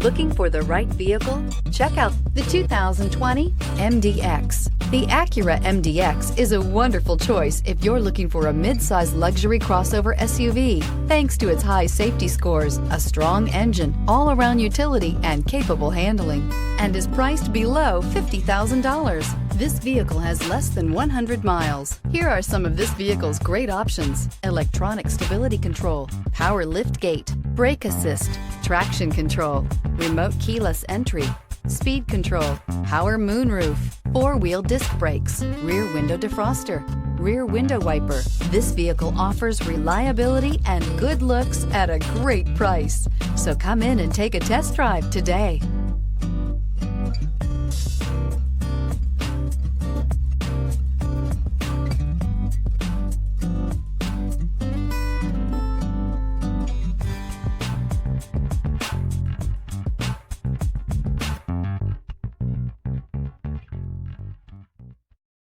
Looking for the right vehicle? Check out the 2020 MDX. The Acura MDX is a wonderful choice if you're looking for a mid-size luxury crossover SUV. Thanks to its high safety scores, a strong engine, all-around utility, and capable handling, and is priced below $50,000. This vehicle has less than 100 miles. Here are some of this vehicle's great options: electronic stability control, power liftgate, brake assist, traction control, remote keyless entry, speed control, power moonroof, four-wheel disc brakes, rear window defroster, rear window wiper. This vehicle offers reliability and good looks at a great price. So come in and take a test drive today.